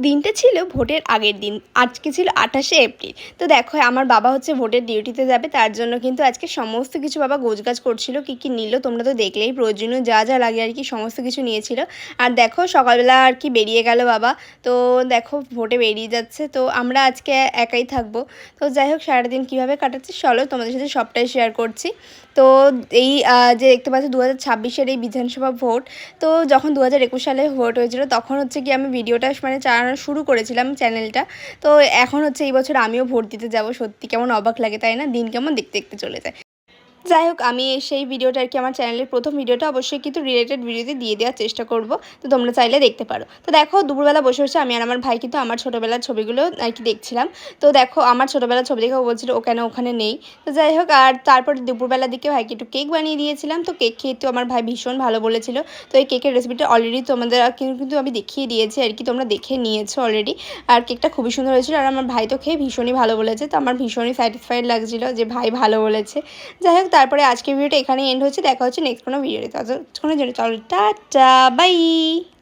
দিনটা ছিল ভোটের আগের দিন। আজকে ছিল ২৮শে এপ্রিল। তো দেখো আমার বাবা হচ্ছে ভোটের ডিউটিতে যাবে, তার জন্য কিন্তু আজকে সমস্ত কিছু বাবা গোছগাছ করছিল। কী কী নিল তোমরা তো দেখলেই, প্রয়োজনীয় যা যা লাগে আর কি সমস্ত কিছু নিয়েছিল। আর দেখো সকালবেলা আর কি বেরিয়ে গেল বাবা। তো দেখো ভোটে বেরিয়ে যাচ্ছে, তো আমরা আজকে একাই থাকবো। তো যাই হোক সারাদিন কীভাবে কাটাচ্ছি চলো তোমাদের সাথে সবটাই শেয়ার করছি। তো এই যে দেখতে পাচ্ছি 2026-এর এই বিধানসভা ভোট, তো যখন 2021 সালে ভোট হয়েছিল তখন হচ্ছে কি আমি ভিডিওটা মানে চালানো শুরু করেছিলাম চ্যানেলটা। তো এখন হচ্ছে এই বছর আমিও ভোট দিতে যাব। সত্যি কেমন অবাক লাগে তাই না, দিন কেমন দেখতে দেখতে চলে যায়। যাই হোক আমি সেই ভিডিওটা আর কি আমার চ্যানেলের প্রথম ভিডিওটা অবশ্যই কিন্তু রিলেটেড ভিডিওতে দিয়ে দেওয়ার চেষ্টা করব, তো তোমরা চাইলে দেখতে পারো। তো দেখো দুপুরবেলা বসে বসে আমি আর আমার ভাই কিন্তু আমার ছোটোবেলার ছবিগুলো আর কি দেখছিলাম। তো দেখো আমার ছোটোবেলার ছবি দেখে ও বলছিল ও কেন ওখানে নেই। তো যাই হোক আর তারপর দুপুরবেলার দিকে ভাইকে একটু কেক বানিয়ে দিয়েছিলাম। তো কেক খেয়ে তো আমার ভাই ভীষণ ভালো বলেছিল। তো এই কেকের রেসিপিটা অলরেডি তোমাদের কিন্তু আমি দেখিয়ে দিয়েছি আর কি, তোমরা দেখে নিয়েছো অলরেডি। আর কেকটা খুবই সুন্দর হয়েছিল আর আমার ভাই তো খেয়ে ভীষণই ভালো বলেছে। তো আমার ভীষণই স্যাটিসফাইড লাগছিলো যে ভাই ভালো বলেছে। যাই হোক তারপরে আজকের ভিডিওটা এখানেই এন্ড হচ্ছে। দেখা হচ্ছে নেক্সট কোনো ভিডিওতে, ততক্ষণের জন্য চলো টাটা বাই।